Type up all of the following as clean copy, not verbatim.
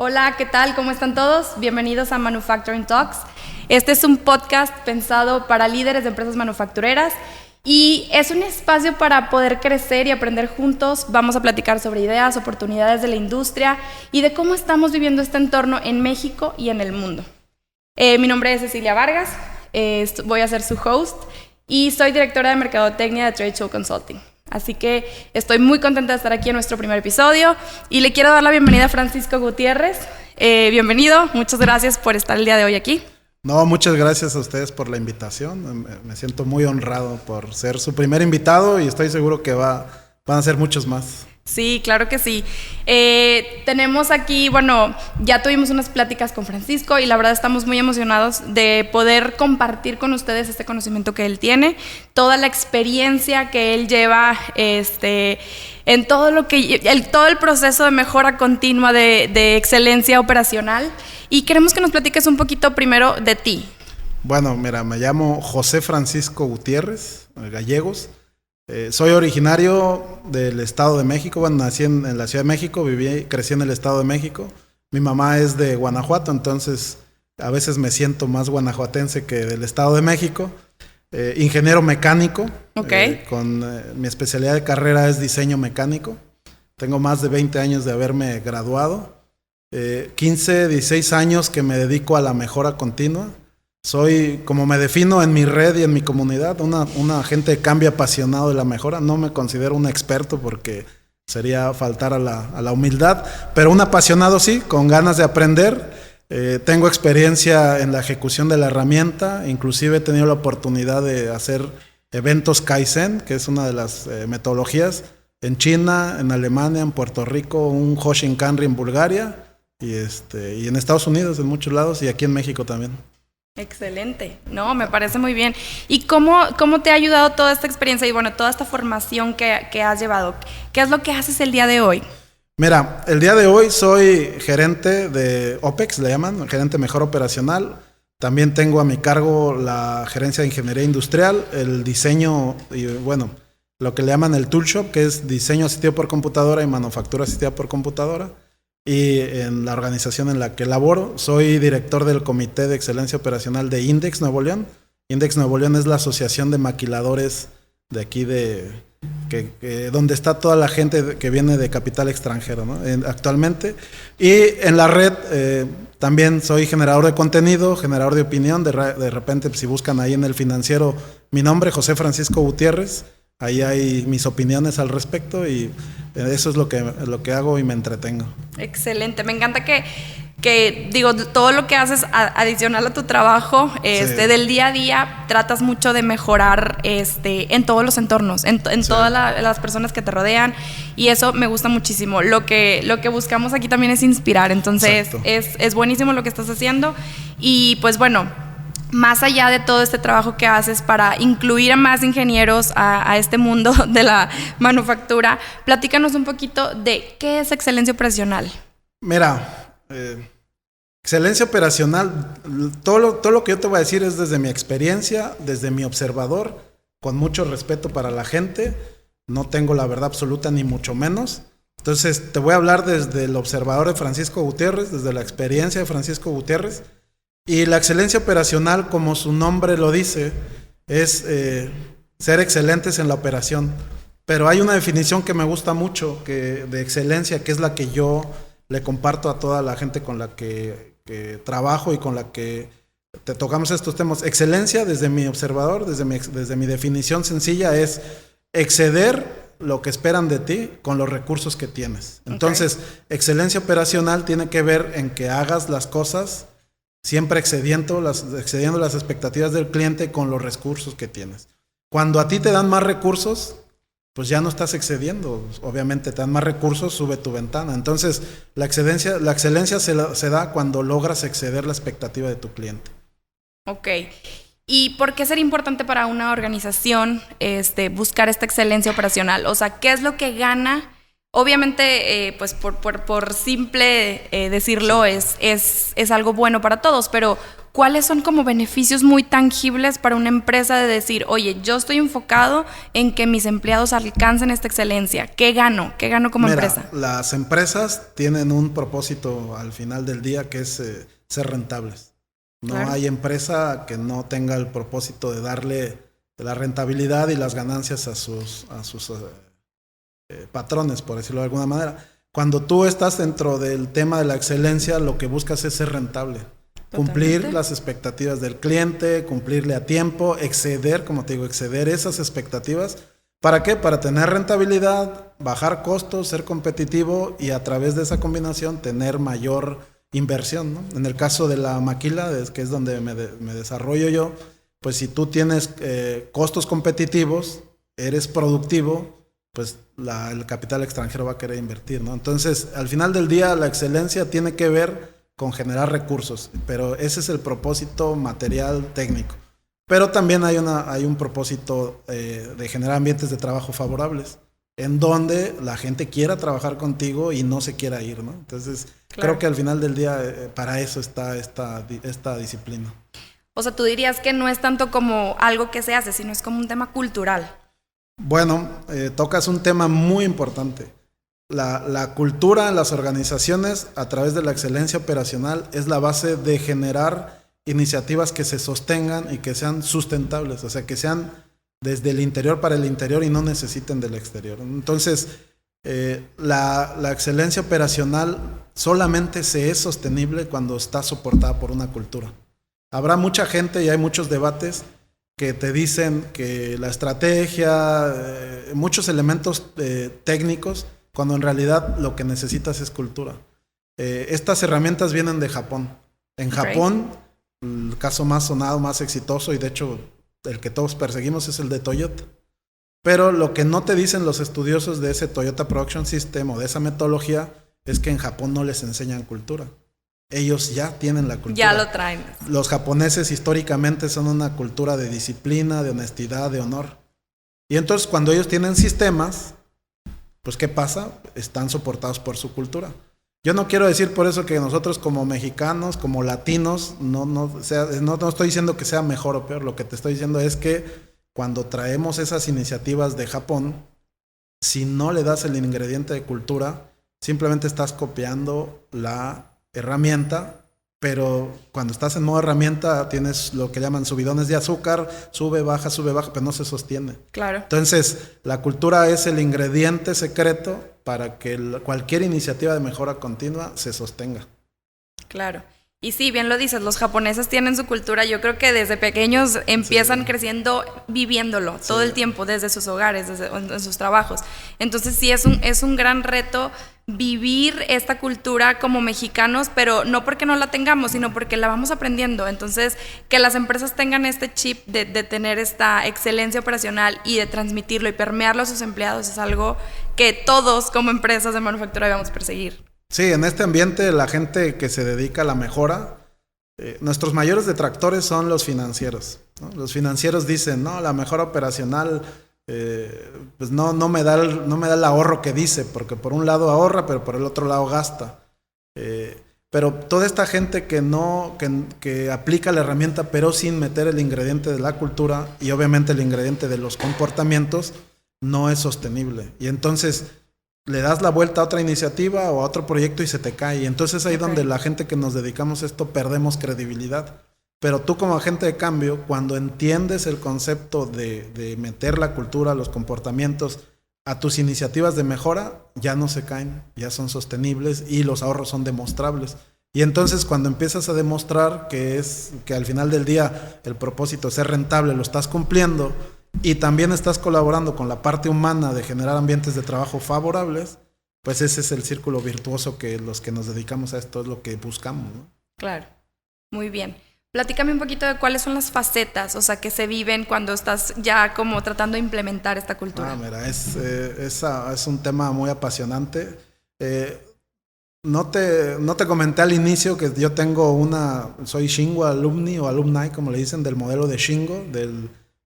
Hola, ¿qué tal? ¿Cómo están todos? Bienvenidos a Manufacturing Talks. Este es un podcast pensado para líderes de empresas manufactureras y es un espacio para poder crecer y aprender juntos. Vamos a platicar sobre ideas, oportunidades de la industria y de cómo estamos viviendo este entorno en México y en el mundo. Mi nombre es Cecilia Vargas, voy a ser su host y soy directora de Mercadotecnia de Trade Show Consulting. Así que estoy muy contenta de estar aquí en nuestro primer episodio y le quiero dar la bienvenida a Francisco Gutiérrez. Bienvenido, muchas gracias por estar el día de hoy aquí. No, muchas gracias a ustedes por la invitación. Me siento muy honrado por ser su primer invitado y estoy seguro que van a ser muchos más. Sí, claro que sí. Tenemos aquí, ya tuvimos unas pláticas con Francisco y la verdad estamos muy emocionados de poder compartir con ustedes este conocimiento que él tiene, toda la experiencia que él lleva en todo todo el proceso de mejora continua de excelencia operacional. Y queremos que nos platiques un poquito primero de ti. Bueno, mira, me llamo José Francisco Gutiérrez, Gallegos. Soy originario del Estado de México. Bueno, nací en la Ciudad de México, crecí en el Estado de México. Mi mamá es de Guanajuato, entonces a veces me siento más guanajuatense que del Estado de México. Ingeniero mecánico. Okay. Mi especialidad de carrera es diseño mecánico. Tengo más de 20 años de haberme graduado. 15, 16 años que me dedico a la mejora continua. Soy, como me defino en mi red y en mi comunidad, un agente de cambio apasionado de la mejora. No me considero un experto porque sería faltar a la humildad, pero un apasionado sí, con ganas de aprender. Tengo experiencia en la ejecución de la herramienta, inclusive he tenido la oportunidad de hacer eventos Kaizen, que es una de las metodologías, en China, en Alemania, en Puerto Rico, un Hoshinkanri en Bulgaria y en Estados Unidos, en muchos lados, y aquí en México también. Excelente, no, me parece muy bien. ¿Y cómo te ha ayudado toda esta experiencia y toda esta formación que has llevado? ¿Qué es lo que haces el día de hoy? Mira, el día de hoy soy gerente de OPEX, le llaman, gerente mejor operacional. También tengo a mi cargo la gerencia de ingeniería industrial, el diseño y lo que le llaman el tool shop, que es diseño asistido por computadora y manufactura asistida por computadora. Y en la organización en la que laboro, soy director del Comité de Excelencia Operacional de Index Nuevo León. Index Nuevo León es la asociación de maquiladores de aquí, donde está toda la gente que viene de capital extranjero, ¿no? Actualmente. Y en la red también soy generador de contenido, generador de opinión. De repente, si buscan ahí en el financiero mi nombre, José Francisco Gutiérrez, ahí hay mis opiniones al respecto y eso es lo que hago y me entretengo. Excelente, me encanta que todo lo que haces adicional a tu trabajo sí, del día a día, tratas mucho de mejorar en todos los entornos, en sí, todas las personas que te rodean y eso me gusta muchísimo. Lo que buscamos aquí también es inspirar, entonces es buenísimo lo que estás haciendo y pues más allá de todo este trabajo que haces para incluir a más ingenieros a este mundo de la manufactura, platícanos un poquito de qué es excelencia operacional. Mira, excelencia operacional, todo lo que yo te voy a decir es desde mi experiencia, desde mi observador, con mucho respeto para la gente, no tengo la verdad absoluta ni mucho menos. Entonces te voy a hablar desde el observador de Francisco Gutiérrez, desde la experiencia de Francisco Gutiérrez. Y la excelencia operacional, como su nombre lo dice, es ser excelentes en la operación. Pero hay una definición que me gusta mucho de excelencia, que es la que yo le comparto a toda la gente con la que trabajo y con la que te tocamos estos temas. Excelencia, desde mi observador, desde mi definición sencilla, es exceder lo que esperan de ti con los recursos que tienes. Entonces, excelencia operacional tiene que ver en que hagas las cosas siempre excediendo las expectativas del cliente con los recursos que tienes. Cuando a ti te dan más recursos, pues ya no estás excediendo. Obviamente te dan más recursos, sube tu ventana. Entonces, la excelencia se da cuando logras exceder la expectativa de tu cliente. Ok. ¿Y por qué sería importante para una organización buscar esta excelencia operacional? O sea, ¿qué es lo que gana? Obviamente, pues por simple decirlo, sí, es algo bueno para todos, pero ¿cuáles son como beneficios muy tangibles para una empresa de decir, oye, yo estoy enfocado en que mis empleados alcancen esta excelencia? ¿Qué gano? ¿Qué gano como empresa? Las empresas tienen un propósito al final del día que es ser rentables. No hay empresa que no tenga el propósito de darle la rentabilidad y las ganancias a sus patrones, por decirlo de alguna manera. Cuando tú estás dentro del tema de la excelencia, lo que buscas es ser rentable. Cumplir las expectativas del cliente, cumplirle a tiempo, exceder, como te digo, exceder esas expectativas. ¿Para qué? Para tener rentabilidad, bajar costos, ser competitivo y a través de esa combinación tener mayor inversión, ¿no? En el caso de la maquila, que es donde me desarrollo yo, pues si tú tienes costos competitivos, eres productivo, pues el capital extranjero va a querer invertir, ¿no? Entonces, al final del día, la excelencia tiene que ver con generar recursos, pero ese es el propósito material técnico. Pero también hay un propósito de generar ambientes de trabajo favorables, en donde la gente quiera trabajar contigo y no se quiera ir, ¿no? Entonces, creo que al final del día, para eso está esta disciplina. O sea, tú dirías que no es tanto como algo que se hace, sino es como un tema cultural. Bueno, tocas un tema muy importante. La cultura en las organizaciones a través de la excelencia operacional es la base de generar iniciativas que se sostengan y que sean sustentables, o sea, que sean desde el interior para el interior y no necesiten del exterior. Entonces, la excelencia operacional solamente se es sostenible cuando está soportada por una cultura. Habrá mucha gente y hay muchos debates que te dicen que la estrategia, muchos elementos técnicos, cuando en realidad lo que necesitas es cultura. Estas herramientas vienen de Japón. En Japón, el caso más sonado, más exitoso, y de hecho el que todos perseguimos es el de Toyota. Pero lo que no te dicen los estudiosos de ese Toyota Production System o de esa metodología es que en Japón no les enseñan cultura. Ellos ya tienen la cultura. Ya lo traen. Los japoneses históricamente son una cultura de disciplina, de honestidad, de honor. Y entonces cuando ellos tienen sistemas, pues ¿qué pasa? Están soportados por su cultura. Yo no quiero decir por eso que nosotros como mexicanos, como latinos, no estoy diciendo que sea mejor o peor. Lo que te estoy diciendo es que cuando traemos esas iniciativas de Japón, si no le das el ingrediente de cultura, simplemente estás copiando la herramienta, pero cuando estás en modo herramienta tienes lo que llaman subidones de azúcar, sube, baja, pero no se sostiene. Claro. Entonces, la cultura es el ingrediente secreto para que cualquier iniciativa de mejora continua se sostenga. Claro. Y sí, bien lo dices, los japoneses tienen su cultura, yo creo que desde pequeños empiezan creciendo viviéndolo todo el tiempo, desde sus hogares, en sus trabajos. Entonces sí es un gran reto vivir esta cultura como mexicanos, pero no porque no la tengamos, sino porque la vamos aprendiendo. Entonces, que las empresas tengan este chip de tener esta excelencia operacional y de transmitirlo y permearlo a sus empleados es algo que todos como empresas de manufactura debemos perseguir. Sí, en este ambiente la gente que se dedica a la mejora, nuestros mayores detractores son los financieros, ¿no? Los financieros dicen, no, la mejora operacional pues no me da el ahorro que dice, porque por un lado ahorra, pero por el otro lado gasta. Pero toda esta gente que aplica la herramienta, pero sin meter el ingrediente de la cultura y obviamente el ingrediente de los comportamientos, no es sostenible. Y entonces le das la vuelta a otra iniciativa o a otro proyecto y se te cae. Y entonces ahí donde la gente que nos dedicamos a esto perdemos credibilidad. Pero tú como agente de cambio, cuando entiendes el concepto de meter la cultura, los comportamientos a tus iniciativas de mejora, ya no se caen, ya son sostenibles y los ahorros son demostrables. Y entonces cuando empiezas a demostrar que al final del día el propósito es ser rentable, lo estás cumpliendo, y también estás colaborando con la parte humana de generar ambientes de trabajo favorables, pues ese es el círculo virtuoso que los que nos dedicamos a esto es lo que buscamos, ¿no? Claro, muy bien. Platícame un poquito de cuáles son las facetas, o sea, que se viven cuando estás ya como tratando de implementar esta cultura. Mira, es un tema muy apasionante. No te comenté al inicio que yo soy Shingo alumni o alumni, como le dicen, del modelo de Shingo,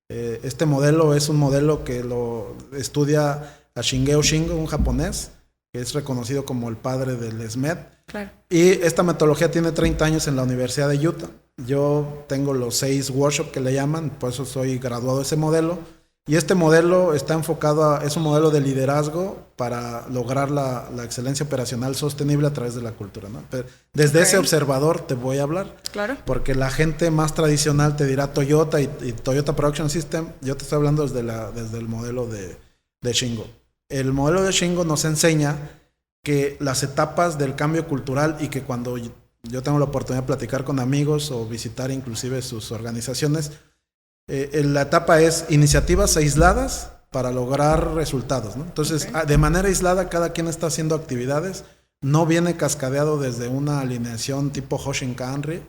este modelo es un modelo que lo estudia a Shingeo Shingo, un japonés, que es reconocido como el padre del SMED. Claro. Y esta metodología tiene 30 años en la Universidad de Utah. Yo tengo los 6 workshops que le llaman, por eso soy graduado de ese modelo. Y este modelo está enfocado es un modelo de liderazgo para lograr la excelencia operacional sostenible a través de la cultura, ¿no? Pero desde ese observador te voy a hablar. Claro. Porque la gente más tradicional te dirá Toyota y Toyota Production System. Yo te estoy hablando desde el modelo de Shingo. El modelo de Shingo nos enseña que las etapas del cambio cultural y que cuando yo tengo la oportunidad de platicar con amigos o visitar inclusive sus organizaciones, la etapa es iniciativas aisladas para lograr resultados, ¿no? Entonces, de manera aislada, cada quien está haciendo actividades, no viene cascadeado desde una alineación tipo Hoshinkanri,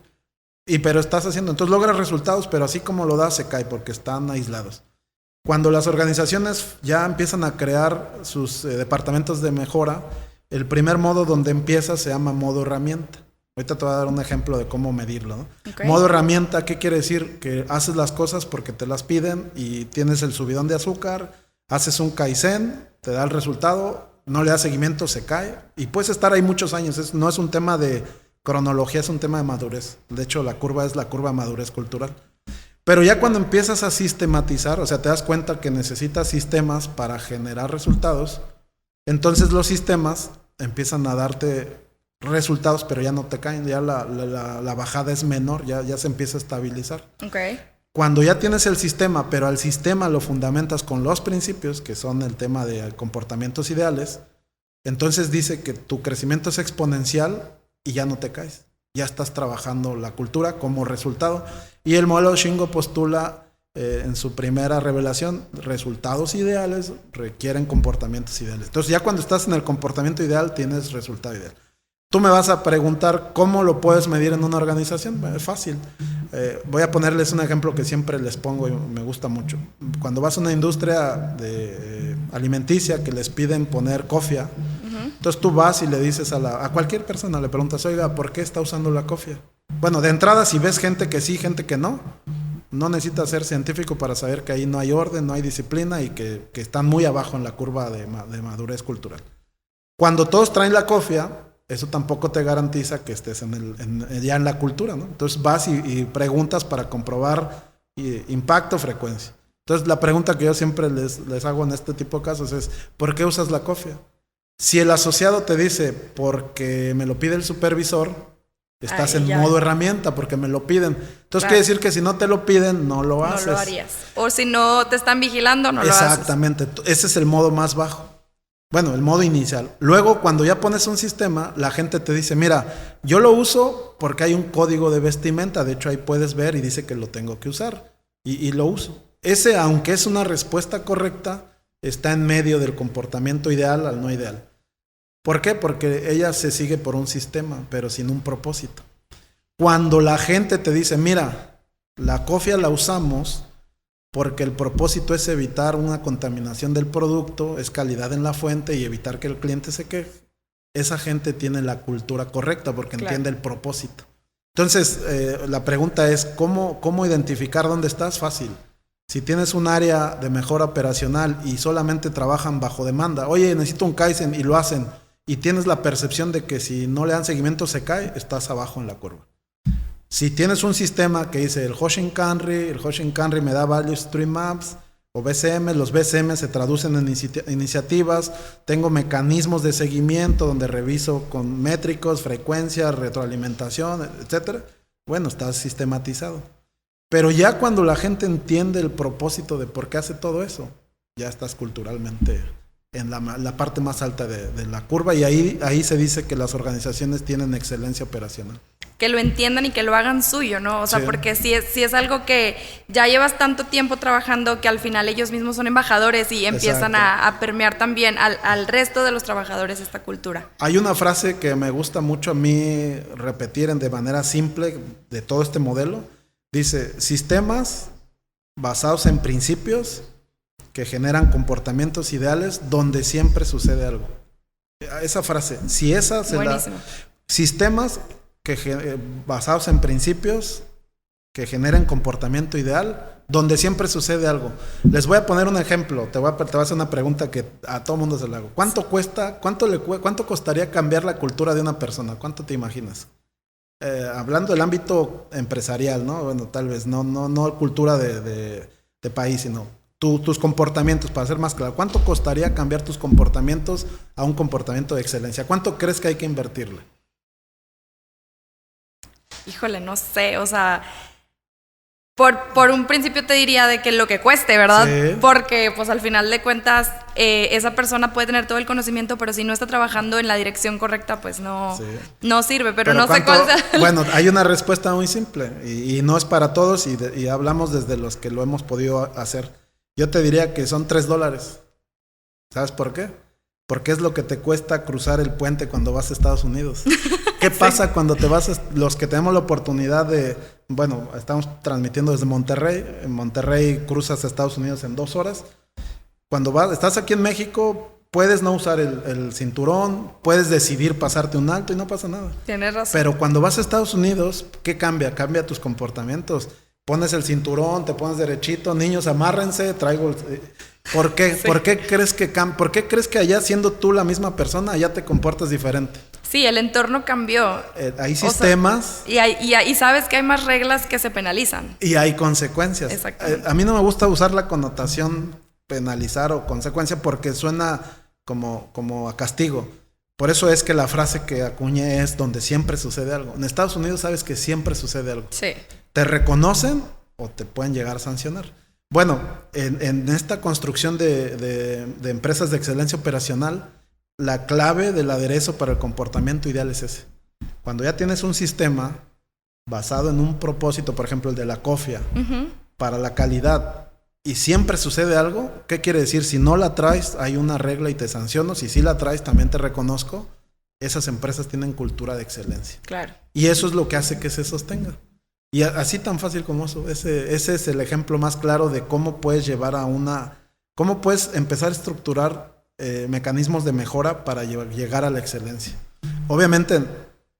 pero estás haciendo, entonces logras resultados, pero así como lo das, se cae porque están aislados. Cuando las organizaciones ya empiezan a crear sus departamentos de mejora, el primer modo donde empieza se llama modo herramienta. Ahorita te voy a dar un ejemplo de cómo medirlo, ¿no? Modo herramienta, ¿qué quiere decir? Que haces las cosas porque te las piden y tienes el subidón de azúcar, haces un Kaizen, te da el resultado, no le das seguimiento, se cae y puedes estar ahí muchos años. No es un tema de cronología, es un tema de madurez. De hecho, la curva es la curva de madurez cultural. Pero ya cuando empiezas a sistematizar, o sea, te das cuenta que necesitas sistemas para generar resultados, entonces los sistemas empiezan a darte resultados, pero ya no te caen, ya la bajada es menor, ya se empieza a estabilizar. Okay. Cuando ya tienes el sistema, pero al sistema lo fundamentas con los principios, que son el tema de comportamientos ideales, entonces dice que tu crecimiento es exponencial y ya no te caes. Ya estás trabajando la cultura como resultado. Y el modelo Shingo postula en su primera revelación, resultados ideales requieren comportamientos ideales. Entonces ya cuando estás en el comportamiento ideal, tienes resultado ideal. Tú me vas a preguntar cómo lo puedes medir en una organización. Es fácil. Voy a ponerles un ejemplo que siempre les pongo y me gusta mucho. Cuando vas a una industria alimenticia que les piden poner cofia, entonces tú vas y le dices a cualquier persona, le preguntas, oiga, ¿por qué está usando la cofia? Bueno, de entrada, si ves gente que sí, gente que no necesitas ser científico para saber que ahí no hay orden, no hay disciplina y que están muy abajo en la curva de madurez cultural. Cuando todos traen la cofia, eso tampoco te garantiza que estés ya en la cultura, ¿no? Entonces vas y preguntas para comprobar impacto, frecuencia. Entonces la pregunta que yo siempre les hago en este tipo de casos es, ¿por qué usas la cofia? Si el asociado te dice, porque me lo pide el supervisor, estás en modo herramienta, porque me lo piden. Entonces quiere decir que si no te lo piden, no lo haces. No lo harías. O si no te están vigilando, no lo haces. Exactamente. Ese es el modo más bajo. Bueno, el modo inicial. Luego, cuando ya pones un sistema, la gente te dice, mira, yo lo uso porque hay un código de vestimenta. De hecho, ahí puedes ver y dice que lo tengo que usar. Y lo uso. Ese, aunque es una respuesta correcta, está en medio del comportamiento ideal al no ideal. ¿Por qué? Porque ella se sigue por un sistema, pero sin un propósito. Cuando la gente te dice, mira, la cofia la usamos porque el propósito es evitar una contaminación del producto, es calidad en la fuente y evitar que el cliente se queje, esa gente tiene la cultura correcta porque entiende el propósito. Entonces, la pregunta es, ¿cómo identificar dónde estás? Fácil. Si tienes un área de mejora operacional y solamente trabajan bajo demanda, oye, necesito un Kaizen y lo hacen, y tienes la percepción de que si no le dan seguimiento se cae, estás abajo en la curva. Si tienes un sistema que dice el Hoshinkanri me da Value Stream Maps o BCM, los BCM se traducen en iniciativas, tengo mecanismos de seguimiento donde reviso con métricos, frecuencia, retroalimentación, etcétera. Bueno, estás sistematizado. Pero ya cuando la gente entiende el propósito de por qué hace todo eso, ya estás culturalmente en la parte más alta de la curva y ahí se dice que las organizaciones tienen excelencia operacional. Que lo entiendan y que lo hagan suyo, ¿no? O sea, porque si es algo que ya llevas tanto tiempo trabajando que al final ellos mismos son embajadores y empiezan a permear también al resto de los trabajadores esta cultura. Hay una frase que me gusta mucho a mí repetir de manera simple de todo este modelo. Dice, sistemas basados en principios que generan comportamientos ideales donde siempre sucede algo. Esa frase, si esa se sistemas basados en principios que generen comportamiento ideal donde siempre sucede algo. Les voy a poner un ejemplo, te voy a hacer una pregunta que a todo mundo se la hago. ¿Cuánto costaría cambiar la cultura de una persona? ¿Cuánto te imaginas? Hablando del ámbito empresarial, ¿no? Bueno, tal vez no cultura de país, sino tus comportamientos, para ser más claro. ¿Cuánto costaría cambiar tus comportamientos a un comportamiento de excelencia? ¿Cuánto crees que hay que invertirle? Híjole, no sé, o sea, por un principio te diría de que lo que cueste, ¿verdad? Sí. Porque pues al final de cuentas esa persona puede tener todo el conocimiento, pero si no está trabajando en la dirección correcta, pues no sirve, pero no sé cuál sea. Bueno, hay una respuesta muy simple y no es para todos y hablamos desde los que lo hemos podido hacer. Yo te diría que son $3. ¿Sabes por qué? Porque es lo que te cuesta cruzar el puente cuando vas a Estados Unidos. ¿Qué pasa cuando te vas? Los que tenemos la oportunidad de... Bueno, estamos transmitiendo desde Monterrey. En Monterrey cruzas a Estados Unidos en 2 horas. Cuando estás aquí en México, puedes no usar el cinturón, puedes decidir pasarte un alto y no pasa nada. Tienes razón. Pero cuando vas a Estados Unidos, ¿qué cambia? Cambia tus comportamientos. Pones el cinturón, te pones derechito, niños, amárrense, traigo... ¿Por qué? Sí. ¿Por qué crees que allá, siendo tú la misma persona, allá te comportas diferente? Sí, el entorno cambió. Hay sistemas. O sea, y sabes que hay más reglas que se penalizan. Y hay consecuencias. Exactamente. A mí no me gusta usar la connotación penalizar o consecuencia porque suena como a castigo. Por eso es que la frase que acuñé es donde siempre sucede algo. En Estados Unidos sabes que siempre sucede algo. Sí. Te reconocen o te pueden llegar a sancionar. Bueno, en esta construcción de empresas de excelencia operacional, la clave del aderezo para el comportamiento ideal es ese. Cuando ya tienes un sistema basado en un propósito, por ejemplo el de la COFIA, para la calidad, y siempre sucede algo, ¿qué quiere decir? Si no la traes, hay una regla y te sanciono. Si sí la traes, también te reconozco. Esas empresas tienen cultura de excelencia. Claro. Y eso es lo que hace que se sostenga. Y así tan fácil como eso. Ese es el ejemplo más claro de cómo puedes llevar cómo puedes empezar a estructurar mecanismos de mejora para llegar a la excelencia. Obviamente,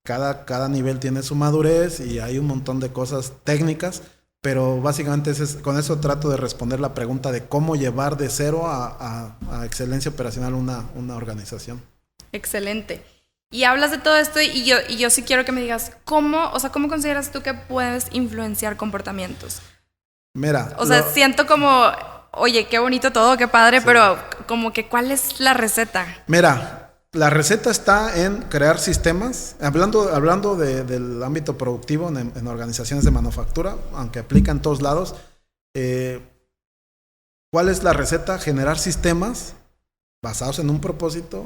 cada nivel tiene su madurez y hay un montón de cosas técnicas, pero básicamente con eso trato de responder la pregunta de cómo llevar de cero a excelencia operacional una organización. Excelente. Y hablas de todo esto y yo sí quiero que me digas ¿cómo consideras tú que puedes influenciar comportamientos? Mira, siento como, oye, qué bonito todo, qué padre, sí. Pero como que ¿cuál es la receta? Mira, la receta está en crear sistemas, hablando del ámbito productivo en organizaciones de manufactura, aunque aplica en todos lados. ¿Cuál es la receta? Generar sistemas basados en un propósito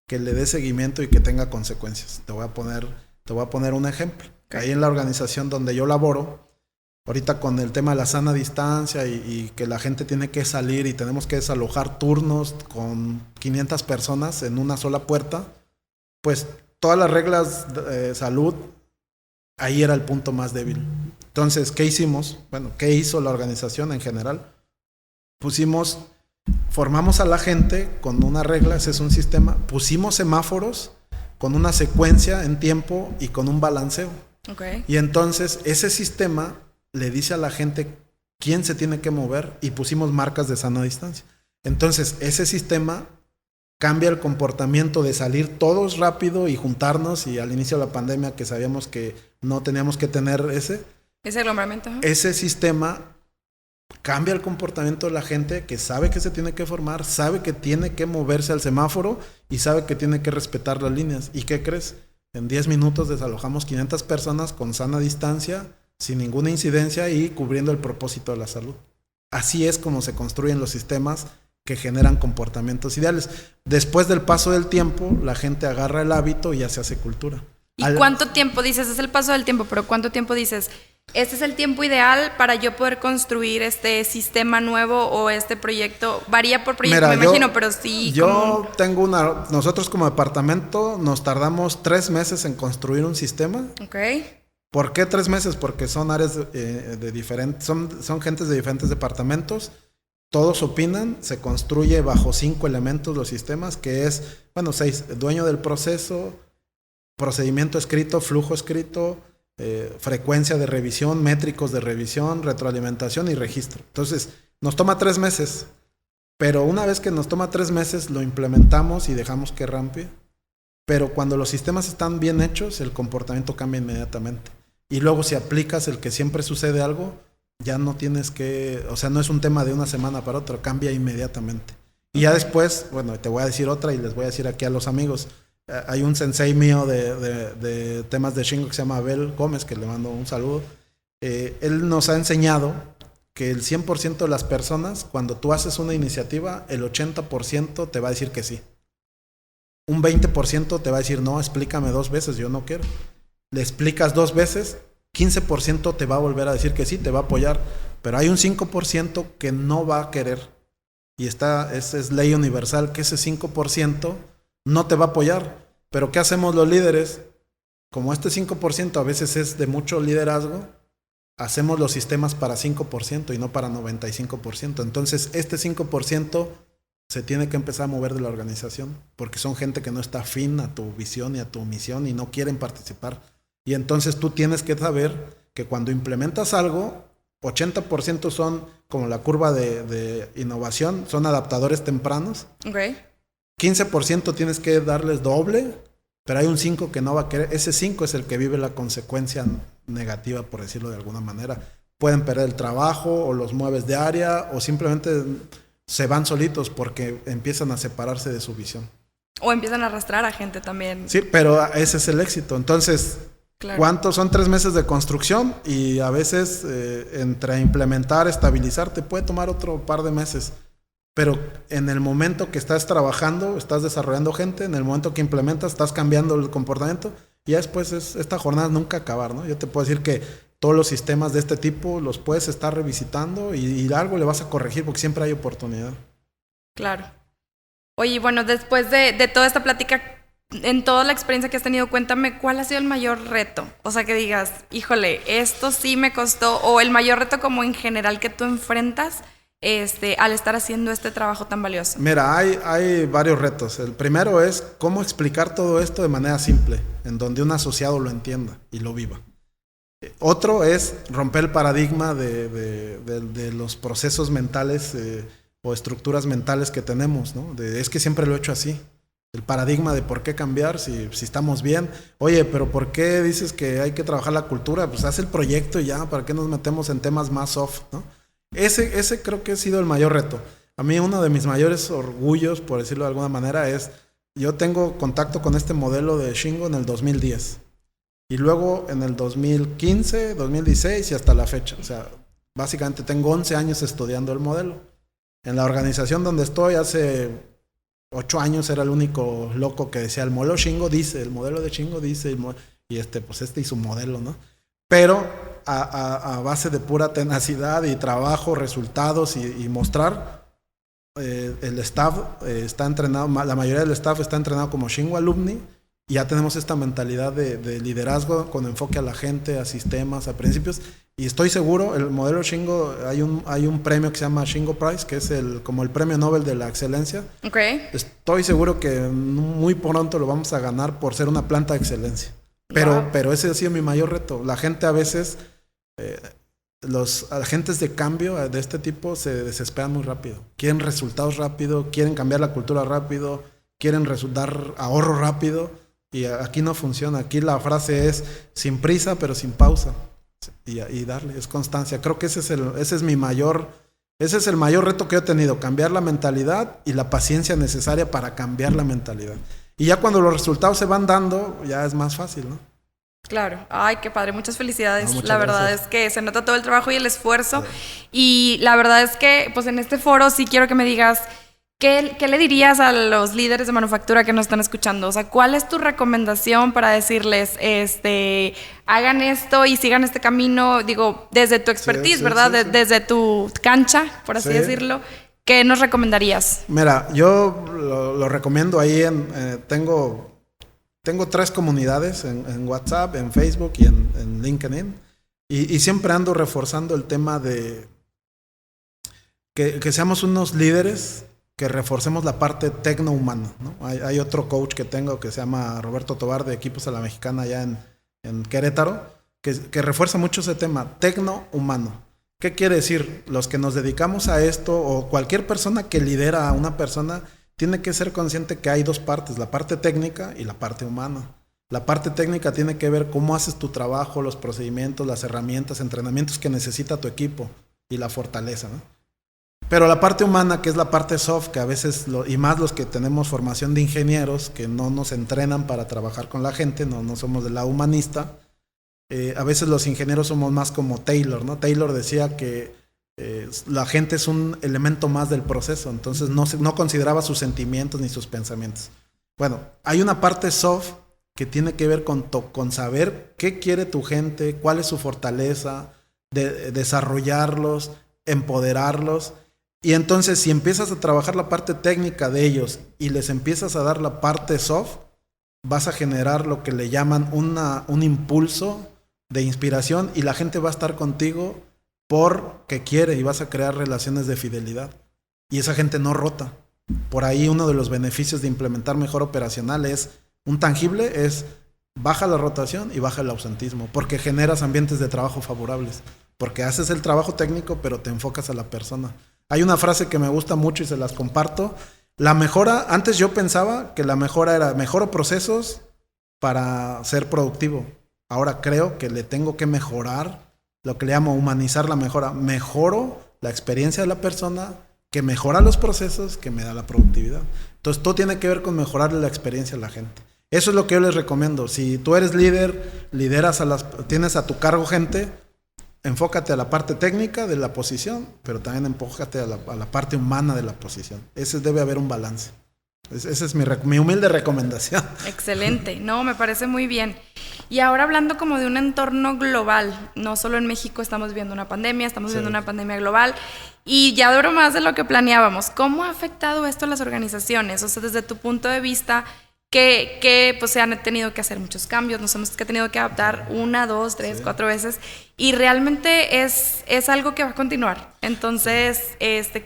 que le dé seguimiento y que tenga consecuencias. Te voy a poner un ejemplo. Okay. Ahí en la organización donde yo laboro, ahorita con el tema de la sana distancia y que la gente tiene que salir y tenemos que desalojar turnos con 500 personas en una sola puerta, pues todas las reglas de salud, ahí era el punto más débil. Entonces, ¿qué hicimos? Bueno, ¿qué hizo la organización en general? Formamos a la gente con una regla, ese es un sistema, pusimos semáforos con una secuencia en tiempo y con un balanceo. Okay. Y entonces ese sistema le dice a la gente quién se tiene que mover y pusimos marcas de sana distancia. Entonces ese sistema cambia el comportamiento de salir todos rápido y juntarnos, y al inicio de la pandemia que sabíamos que no teníamos que tener ese aglomeramiento. Ese sistema cambia el comportamiento de la gente que sabe que se tiene que formar, sabe que tiene que moverse al semáforo y sabe que tiene que respetar las líneas. ¿Y qué crees? En 10 minutos desalojamos 500 personas con sana distancia, sin ninguna incidencia y cubriendo el propósito de la salud. Así es como se construyen los sistemas que generan comportamientos ideales. Después del paso del tiempo, la gente agarra el hábito y ya se hace cultura. ¿Y cuánto tiempo dices? Es el paso del tiempo, pero ¿cuánto tiempo dices? Este es el tiempo ideal para yo poder construir este sistema nuevo o este proyecto. Varía por proyecto, me imagino, pero sí. Nosotros como departamento nos tardamos 3 meses en construir un sistema. Ok. ¿Por qué 3 meses? Porque son áreas de diferentes, son gentes de diferentes departamentos. Todos opinan, se construye bajo 5 elementos los sistemas, que es, 6, dueño del proceso, procedimiento escrito, flujo escrito, frecuencia de revisión, métricos de revisión, retroalimentación y registro. Entonces, nos toma 3 meses, pero una vez que nos toma 3 meses, lo implementamos y dejamos que rampie. Pero cuando los sistemas están bien hechos, el comportamiento cambia inmediatamente. Y luego si aplicas el que siempre sucede algo, ya no tienes que, o sea, no es un tema de una semana para otra, cambia inmediatamente. Y ya después, bueno, te voy a decir otra y les voy a decir aquí a los amigos. Hay un sensei mío de temas de Shingo que se llama Abel Gómez, que le mando un saludo. Él nos ha enseñado que el 100% de las personas, cuando tú haces una iniciativa, el 80% te va a decir que sí. Un 20% te va a decir, no, explícame 2 veces, yo no quiero. Le explicas 2 veces, 15% te va a volver a decir que sí, te va a apoyar. Pero hay un 5% que no va a querer. Y esa es ley universal, que ese 5% no te va a apoyar. Pero ¿qué hacemos los líderes? Como este 5% a veces es de mucho liderazgo, hacemos los sistemas para 5% y no para 95%. Entonces, este 5% se tiene que empezar a mover de la organización, porque son gente que no está afín a tu visión y a tu misión y no quieren participar. Y entonces tú tienes que saber que cuando implementas algo, 80% son, como la curva de innovación, son adaptadores tempranos. Okay. 15% tienes que darles doble, pero hay un 5% que no va a querer. Ese 5% es el que vive la consecuencia negativa, por decirlo de alguna manera. Pueden perder el trabajo, o los mueves de área, o simplemente se van solitos porque empiezan a separarse de su visión. O empiezan a arrastrar a gente también. Sí, pero ese es el éxito. Entonces, claro. ¿Cuántos son 3 meses de construcción? Y a veces entre implementar, estabilizar, te puede tomar otro par de meses. Pero en el momento que estás trabajando, estás desarrollando gente, en el momento que implementas, estás cambiando el comportamiento. Y ya después esta jornada nunca acabar, ¿no? Yo te puedo decir que todos los sistemas de este tipo los puedes estar revisitando y algo le vas a corregir porque siempre hay oportunidad. Claro. Oye, bueno, después de toda esta plática, en toda la experiencia que has tenido, cuéntame cuál ha sido el mayor reto. O sea, que digas, híjole, esto sí me costó, o el mayor reto como en general que tú enfrentas al estar haciendo este trabajo tan valioso. Mira, hay varios retos. El primero es cómo explicar todo esto de manera simple, en donde un asociado lo entienda y lo viva. Otro es romper el paradigma de los procesos mentales o estructuras mentales que tenemos, ¿no? Es que siempre lo he hecho así. El paradigma de por qué cambiar si estamos bien. Oye, pero ¿por qué dices que hay que trabajar la cultura? Pues haz el proyecto y ya, ¿para qué nos metemos en temas más soft, ¿no? Ese creo que ha sido el mayor reto. A mí uno de mis mayores orgullos, por decirlo de alguna manera, es yo tengo contacto con este modelo de Shingo en el 2010. Y luego en el 2015, 2016 y hasta la fecha. O sea, básicamente tengo 11 años estudiando el modelo. En la organización donde estoy hace 8 años era el único loco que decía el modelo Shingo dice, el modelo de Shingo dice, y pues y su modelo, ¿no? Pero a base de pura tenacidad y trabajo, resultados y mostrar, el staff está entrenado, la mayoría del staff está entrenado como Shingo Alumni. Y ya tenemos esta mentalidad de liderazgo con enfoque a la gente, a sistemas, a principios. Y estoy seguro, el modelo Shingo, hay un premio que se llama Shingo Prize, que es como el premio Nobel de la excelencia. Okay. Estoy seguro que muy pronto lo vamos a ganar por ser una planta de excelencia. Pero ese ha sido mi mayor reto. La gente a veces, los agentes de cambio de este tipo se desesperan muy rápido. Quieren resultados rápido, quieren cambiar la cultura rápido, quieren dar ahorro rápido. Y aquí no funciona. Aquí la frase es sin prisa, pero sin pausa. Y darle, es constancia. Creo que ese es el mayor reto que he tenido. Cambiar la mentalidad y la paciencia necesaria para cambiar la mentalidad. Y ya cuando los resultados se van dando, ya es más fácil, ¿no? Claro. Ay, qué padre. Muchas felicidades. No, muchas la verdad gracias. es que se nota todo el trabajo y el esfuerzo. Sí. Y la verdad es que, pues en este foro sí quiero que me digas, ¿qué le dirías a los líderes de manufactura que nos están escuchando? O sea, ¿cuál es tu recomendación para decirles, hagan esto y sigan este camino? Digo, desde tu expertise, sí, ¿verdad? Sí. Desde tu cancha, por así decirlo. ¿Qué nos recomendarías? Mira, yo lo recomiendo ahí tengo 3 comunidades en WhatsApp, en Facebook y en LinkedIn. Y siempre ando reforzando el tema de que seamos unos líderes que reforcemos la parte tecno-humana, ¿no? Hay otro coach que tengo que se llama Roberto Tobar de Equipos a la Mexicana allá en Querétaro, que refuerza mucho ese tema, tecno-humano. ¿Qué quiere decir? Los que nos dedicamos a esto o cualquier persona que lidera a una persona tiene que ser consciente que hay dos partes, la parte técnica y la parte humana. La parte técnica tiene que ver cómo haces tu trabajo, los procedimientos, las herramientas, entrenamientos que necesita tu equipo y la fortaleza, ¿no? Pero la parte humana, que es la parte soft, que a veces, y más los que tenemos formación de ingenieros, que no nos entrenan para trabajar con la gente, no somos del lado humanista, a veces los ingenieros somos más como Taylor, ¿no? Taylor decía que la gente es un elemento más del proceso, entonces no consideraba sus sentimientos ni sus pensamientos. Bueno, hay una parte soft que tiene que ver con saber qué quiere tu gente, cuál es su fortaleza, desarrollarlos, empoderarlos. Y entonces si empiezas a trabajar la parte técnica de ellos y les empiezas a dar la parte soft, vas a generar lo que le llaman un impulso de inspiración y la gente va a estar contigo porque quiere y vas a crear relaciones de fidelidad. Y esa gente no rota. Por ahí uno de los beneficios de implementar mejor operacional es, un tangible es, baja la rotación y baja el ausentismo, porque generas ambientes de trabajo favorables, porque haces el trabajo técnico pero te enfocas a la persona. Hay una frase que me gusta mucho y se las comparto. La mejora, antes yo pensaba que la mejora era mejoro procesos para ser productivo. Ahora creo que le tengo que mejorar, lo que le llamo humanizar la mejora. Mejoro la experiencia de la persona, que mejora los procesos, que me da la productividad. Entonces todo tiene que ver con mejorarle la experiencia a la gente. Eso es lo que yo les recomiendo. Si tú eres líder, tienes a tu cargo gente, enfócate a la parte técnica de la posición, pero también enfócate a la parte humana de la posición. Debe haber un balance. Esa es mi humilde recomendación. Excelente, no, me parece muy bien. Y ahora hablando como de un entorno global, no solo en México estamos viviendo una pandemia, estamos viviendo una pandemia global y ya duró más de lo que planeábamos. ¿Cómo ha afectado esto a las organizaciones? O sea, desde tu punto de vista, que pues se han tenido que hacer muchos cambios, nos hemos tenido que adaptar 1, 2, 3, 4 veces y realmente es algo que va a continuar. Entonces,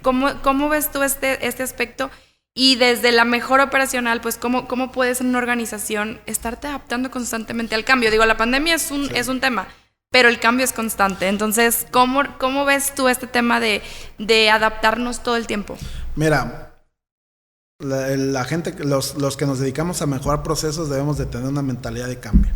¿cómo ves tú este aspecto? Y desde la mejora operacional, pues, ¿cómo puedes en una organización estarte adaptando constantemente al cambio? Digo, la pandemia es un tema, pero el cambio es constante. Entonces, ¿cómo ves tú este tema de adaptarnos todo el tiempo? Mira, la gente, los que nos dedicamos a mejorar procesos debemos de tener una mentalidad de cambio.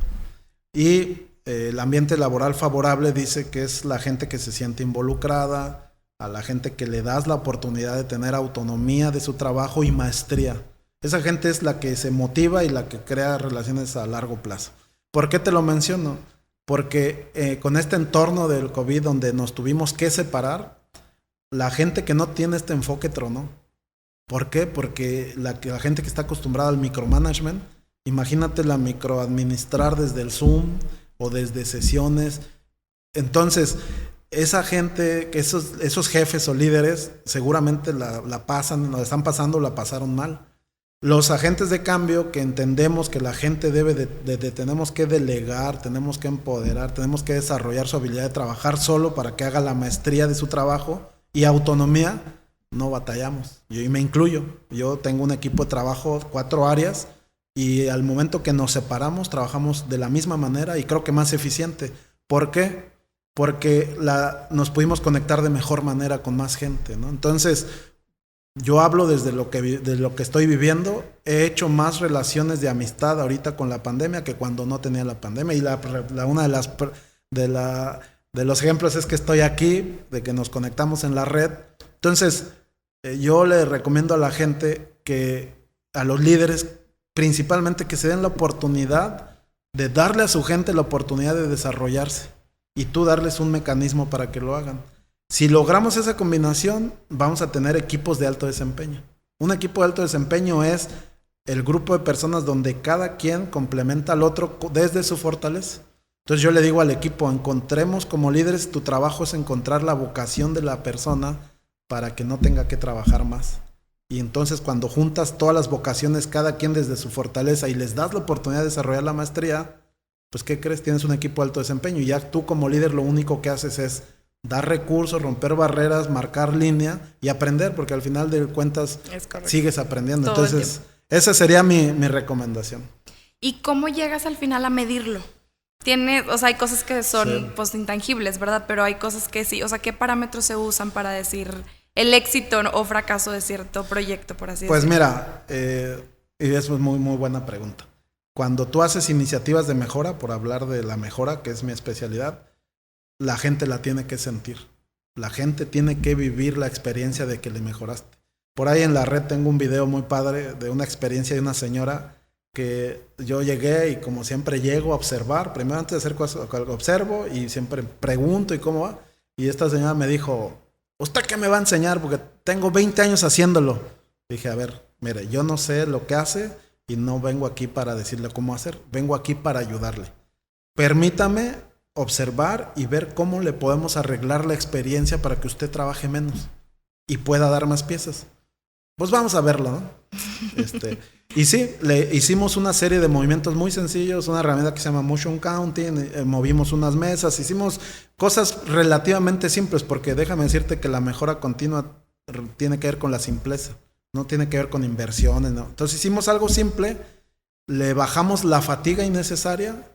Y el ambiente laboral favorable dice que es la gente que se siente involucrada, a la gente que le das la oportunidad de tener autonomía de su trabajo y maestría. Esa gente es la que se motiva y la que crea relaciones a largo plazo. ¿Por qué te lo menciono? Porque con este entorno del COVID donde nos tuvimos que separar, la gente que no tiene este enfoque tronó. ¿Por qué? Porque la gente que está acostumbrada al micromanagement, imagínate la microadministrar desde el Zoom o desde sesiones. Entonces, esa gente, esos jefes o líderes seguramente la están pasando, la pasaron mal. Los agentes de cambio que entendemos que la gente tenemos que delegar, tenemos que empoderar, tenemos que desarrollar su habilidad de trabajar solo para que haga la maestría de su trabajo y autonomía, no batallamos. Y me incluyo. Yo tengo un equipo de trabajo, 4 áreas, y al momento que nos separamos trabajamos de la misma manera y creo que más eficiente. ¿Por qué? Porque nos pudimos conectar de mejor manera con más gente, ¿no? Entonces, yo hablo de lo que estoy viviendo. He hecho más relaciones de amistad ahorita con la pandemia que cuando no tenía la pandemia. Y una de los ejemplos es que estoy aquí, de que nos conectamos en la red. Entonces, yo le recomiendo a la gente a los líderes, principalmente que se den la oportunidad de darle a su gente la oportunidad de desarrollarse. Y tú darles un mecanismo para que lo hagan. Si logramos esa combinación, vamos a tener equipos de alto desempeño. Un equipo de alto desempeño es el grupo de personas donde cada quien complementa al otro desde su fortaleza. Entonces yo le digo al equipo, encontremos como líderes, tu trabajo es encontrar la vocación de la persona para que no tenga que trabajar más. Y entonces cuando juntas todas las vocaciones, cada quien desde su fortaleza y les das la oportunidad de desarrollar la maestría, pues ¿qué crees? Tienes un equipo de alto desempeño y ya tú como líder lo único que haces es dar recursos, romper barreras, marcar línea y aprender, porque al final de cuentas sigues aprendiendo. Todo. Entonces, esa sería mi recomendación. ¿Y cómo llegas al final a medirlo? O sea, hay cosas que son Sí. pues intangibles, ¿verdad? Pero hay cosas que sí. O sea, ¿qué parámetros se usan para decir el éxito o fracaso de cierto proyecto, por así Pues decirlo? mira, y eso es muy, muy buena pregunta. Cuando tú haces iniciativas de mejora, por hablar de la mejora, que es mi especialidad, la gente la tiene que sentir. La gente tiene que vivir la experiencia de que le mejoraste. Por ahí en la red tengo un video muy padre de una experiencia de una señora que yo llegué y como siempre llego a observar, primero antes de hacer cosas, observo y siempre pregunto y cómo va. Y esta señora me dijo, ¿usted qué me va a enseñar? Porque tengo 20 años haciéndolo. Dije, a ver, mire, yo no sé lo que hace y no vengo aquí para decirle cómo hacer, vengo aquí para ayudarle. Permítame observar y ver cómo le podemos arreglar la experiencia para que usted trabaje menos y pueda dar más piezas. Pues vamos a verlo, ¿no? Y sí, le hicimos una serie de movimientos muy sencillos, una herramienta que se llama Motion Counting, movimos unas mesas, hicimos cosas relativamente simples, porque déjame decirte que la mejora continua tiene que ver con la simpleza, no tiene que ver con inversiones, ¿no? Entonces hicimos algo simple, le bajamos la fatiga innecesaria,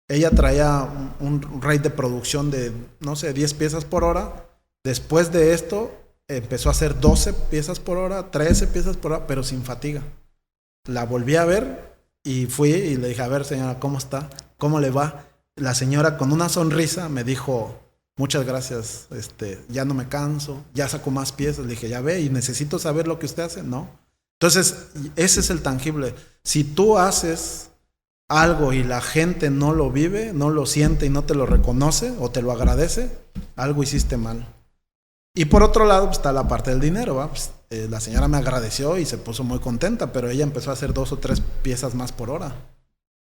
ella traía un rate de producción de, no sé, 10 piezas por hora, después de esto empezó a hacer 12 piezas por hora, 13 piezas por hora, pero sin fatiga. La volví a ver y fui y le dije, a ver señora, ¿cómo está? ¿Cómo le va? La señora con una sonrisa me dijo, muchas gracias, ya no me canso, ya saco más piezas. Le dije, ya ve, y necesito saber lo que usted hace, ¿no? Entonces, ese es el tangible. Si tú haces algo y la gente no lo vive, no lo siente y no te lo reconoce o te lo agradece, algo hiciste mal. Y por otro lado pues, está la parte del dinero, ¿va? Pues, la señora me agradeció y se puso muy contenta, pero ella empezó a hacer 2 o 3 piezas más por hora.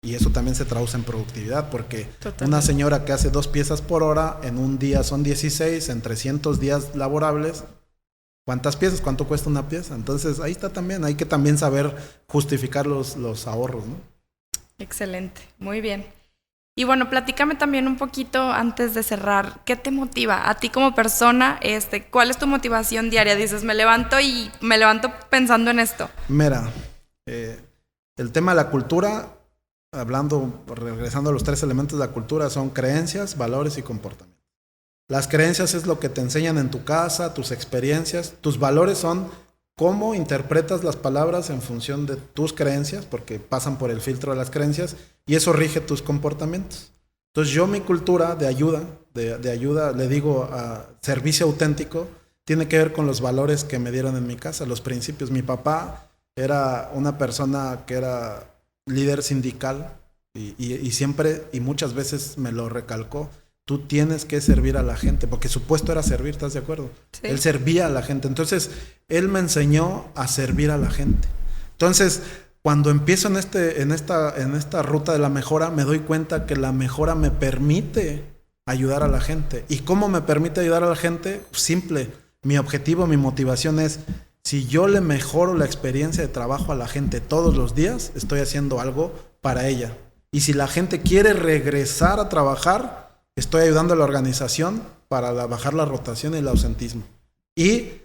Y eso también se traduce en productividad, porque Totalmente. una señora que hace 2 piezas por hora, en un día son 16, en 300 días laborables, ¿cuántas piezas? ¿Cuánto cuesta una pieza? Entonces ahí está también, hay que también saber justificar los ahorros, ¿no? Excelente, muy bien. Y bueno, platícame también un poquito antes de cerrar, ¿qué te motiva a ti como persona? ¿Cuál es tu motivación diaria? Dices, me levanto pensando en esto. Mira, el tema de la cultura, regresando a los 3 elementos de la cultura, son creencias, valores y comportamiento. Las creencias es lo que te enseñan en tu casa, tus experiencias. Tus valores son cómo interpretas las palabras en función de tus creencias, porque pasan por el filtro de las creencias, y eso rige tus comportamientos. Entonces yo mi cultura de ayuda, le digo a servicio auténtico, tiene que ver con los valores que me dieron en mi casa, los principios. Mi papá era una persona que era líder sindical y siempre y muchas veces me lo recalcó. Tú tienes que servir a la gente, porque su puesto era servir, ¿estás de acuerdo? Sí. Él servía a la gente. Entonces, él me enseñó a servir a la gente. Entonces, cuando empiezo en esta ruta de la mejora, me doy cuenta que la mejora me permite ayudar a la gente. ¿Y cómo me permite ayudar a la gente? Simple. Mi objetivo, mi motivación es, si yo le mejoro la experiencia de trabajo a la gente todos los días, estoy haciendo algo para ella. Y si la gente quiere regresar a trabajar, estoy ayudando a la organización para bajar la rotación y el ausentismo. Y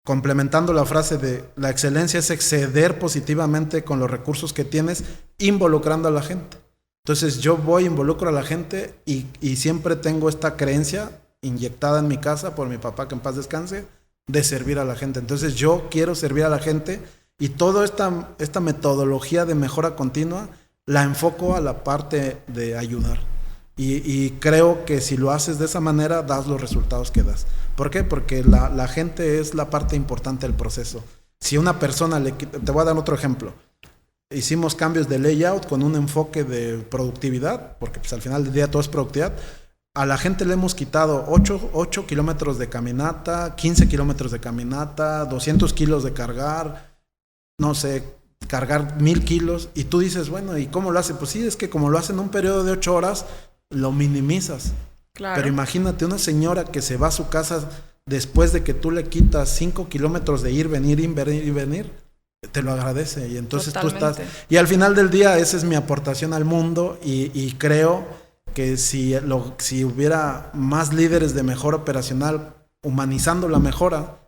complementando la frase de la excelencia es exceder positivamente con los recursos que tienes, involucrando a la gente. Entonces yo involucro a la gente y siempre tengo esta creencia inyectada en mi casa por mi papá, que en paz descanse, de servir a la gente. Entonces yo quiero servir a la gente y toda esta metodología de mejora continua la enfoco a la parte de ayudar. Y creo que si lo haces de esa manera, das los resultados que das. ¿Por qué? Porque la gente es la parte importante del proceso. Si una persona, te voy a dar otro ejemplo. Hicimos cambios de layout con un enfoque de productividad, porque pues, al final del día todo es productividad. A la gente le hemos quitado 8 kilómetros de caminata, 15 kilómetros de caminata, 200 kilos de cargar, no sé, cargar 1000 kilos. Y tú dices, bueno, ¿y cómo lo hace? Pues sí, es que como lo hace en un periodo de 8 horas, lo minimizas. Claro. Pero imagínate una señora que se va a su casa después de que tú le quitas 5 kilómetros de ir, venir, te lo agradece. Y entonces Totalmente. Tú estás... Y al final del día esa es mi aportación al mundo y creo que si hubiera más líderes de mejora operacional humanizando la mejora,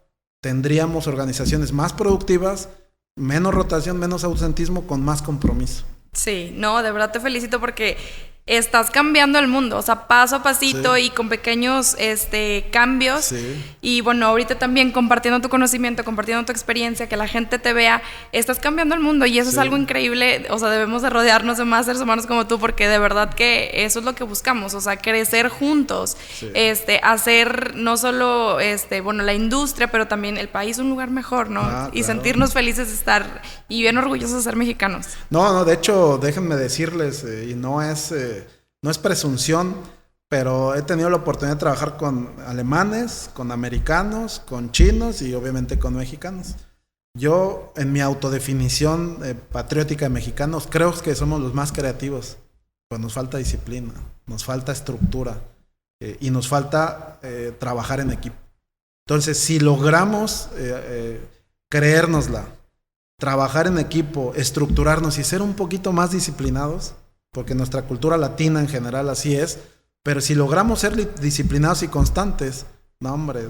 tendríamos organizaciones más productivas, menos rotación, menos ausentismo, con más compromiso. Sí, no, de verdad te felicito porque estás cambiando el mundo, o sea, paso a pasito Sí. y con pequeños cambios. Sí. Y bueno, ahorita también compartiendo tu conocimiento, compartiendo tu experiencia, que la gente te vea, estás cambiando el mundo y eso es Sí. algo increíble. O sea, debemos de rodearnos de más seres humanos como tú, porque de verdad que eso es lo que buscamos, o sea, crecer juntos, Sí. hacer no solo bueno, la industria, pero también el país un lugar mejor, ¿no? Ah, Y claro. sentirnos felices de estar y bien orgullosos de ser mexicanos. No, de hecho, déjenme decirles, y no es presunción, pero he tenido la oportunidad de trabajar con alemanes, con americanos, con chinos y obviamente con mexicanos. Yo, en mi autodefinición patriótica de mexicanos, creo que somos los más creativos. Pues nos falta disciplina, nos falta estructura y nos falta trabajar en equipo. Entonces, si logramos creérnosla, trabajar en equipo, estructurarnos y ser un poquito más disciplinados, porque nuestra cultura latina en general así es, pero si logramos ser disciplinados y constantes, no hombre,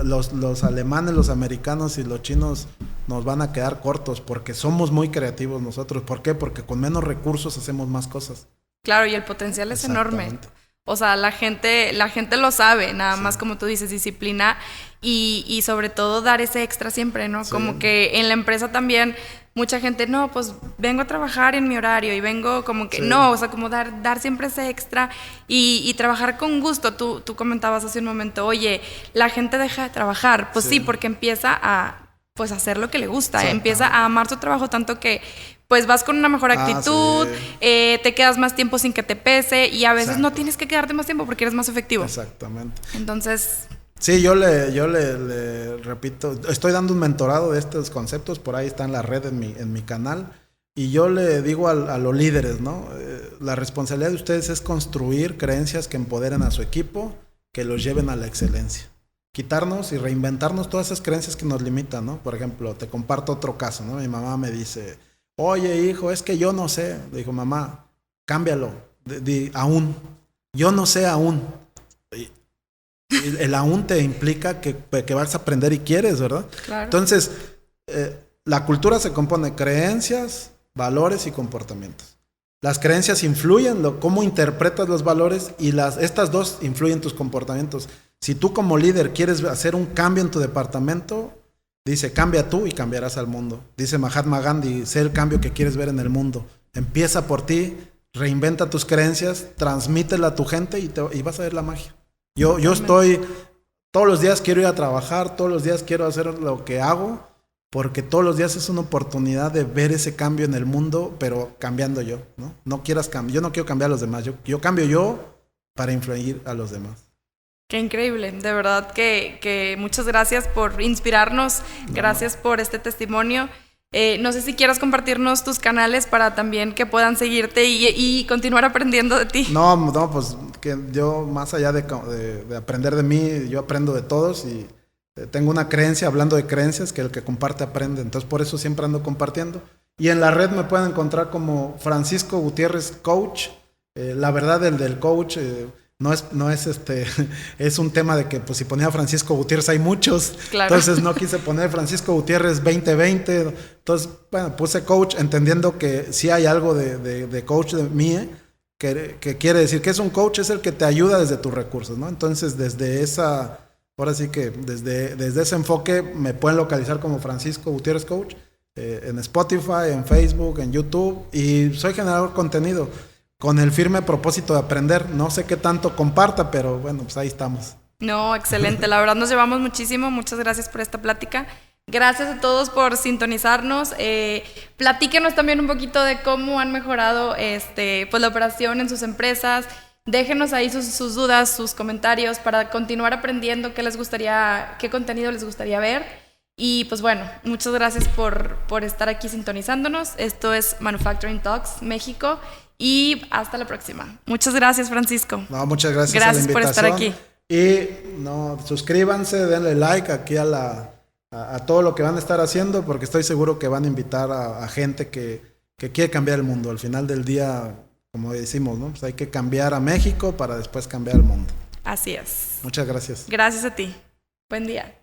los alemanes, los americanos y los chinos nos van a quedar cortos porque somos muy creativos nosotros. ¿Por qué? Porque con menos recursos hacemos más cosas. Claro, y el potencial es enorme. O sea, la gente lo sabe, nada más como tú dices, disciplina y sobre todo dar ese extra siempre, ¿no? Sí. Como que en la empresa también mucha gente, no, pues vengo a trabajar en mi horario y vengo como que, no, o sea, como dar siempre ese extra y trabajar con gusto. Tú comentabas hace un momento, oye, la gente deja de trabajar. Pues sí, porque empieza a pues hacer lo que le gusta, empieza a amar su trabajo tanto que pues vas con una mejor actitud, te quedas más tiempo sin que te pese y a veces no tienes que quedarte más tiempo porque eres más efectivo. Exactamente. Entonces... Sí, yo le repito, estoy dando un mentorado de estos conceptos, por ahí está en la red en mi canal, y yo le digo a los líderes, ¿no? La responsabilidad de ustedes es construir creencias que empoderen a su equipo, que los lleven a la excelencia. Quitarnos y reinventarnos todas esas creencias que nos limitan, ¿no? Por ejemplo, te comparto otro caso, ¿no? Mi mamá me dice, oye hijo, es que yo no sé. Le digo, mamá, cámbialo, aún, yo no sé aún. El aún te implica que vas a aprender y quieres, ¿verdad? Claro. Entonces, la cultura se compone de creencias, valores y comportamientos. Las creencias influyen cómo interpretas los valores y estas dos influyen tus comportamientos. Si tú como líder quieres hacer un cambio en tu departamento, dice, cambia tú y cambiarás al mundo. Dice Mahatma Gandhi, sé el cambio que quieres ver en el mundo. Empieza por ti, reinventa tus creencias, transmítela a tu gente y vas a ver la magia. Yo estoy, todos los días quiero ir a trabajar, todos los días quiero hacer lo que hago, porque todos los días es una oportunidad de ver ese cambio en el mundo, pero cambiando yo, ¿no? Yo no quiero cambiar a los demás, yo cambio yo para influir a los demás. Qué increíble, de verdad que muchas gracias por inspirarnos, gracias por este testimonio. No sé si quieras compartirnos tus canales para también que puedan seguirte y continuar aprendiendo de ti. No, pues que yo más allá de aprender de mí, yo aprendo de todos y tengo una creencia, hablando de creencias, que el que comparte aprende, entonces por eso siempre ando compartiendo. Y en la red me pueden encontrar como Francisco Gutiérrez Coach. La verdad, el del coach no es es un tema de que pues si ponía Francisco Gutiérrez hay muchos, claro. Entonces no quise poner Francisco Gutiérrez 2020, entonces bueno, puse coach entendiendo que sí hay algo de coach de mí, que quiere decir que es un coach, es el que te ayuda desde tus recursos, ¿no? Entonces desde ahora sí que desde ese enfoque me pueden localizar como Francisco Gutiérrez Coach, en Spotify, en Facebook, en YouTube, y soy generador de contenido con el firme propósito de aprender. No sé qué tanto comparta, pero bueno, pues ahí estamos. No, excelente, la verdad nos llevamos muchísimo, muchas gracias por esta plática. Gracias a todos por sintonizarnos. Platíquenos también un poquito de cómo han mejorado pues la operación en sus empresas. Déjenos ahí sus dudas, sus comentarios para continuar aprendiendo qué contenido les gustaría ver. Y pues bueno, muchas gracias por estar aquí sintonizándonos. Esto es Manufacturing Talks México y hasta la próxima. Muchas gracias, Francisco. No, muchas gracias a la invitación. Gracias por estar aquí. Y suscríbanse, denle like aquí a todo lo que van a estar haciendo, porque estoy seguro que van a invitar a gente que quiere cambiar el mundo. Al final del día, como decimos, ¿no? Pues hay que cambiar a México para después cambiar el mundo. Así es. Muchas gracias. Gracias a ti. Buen día.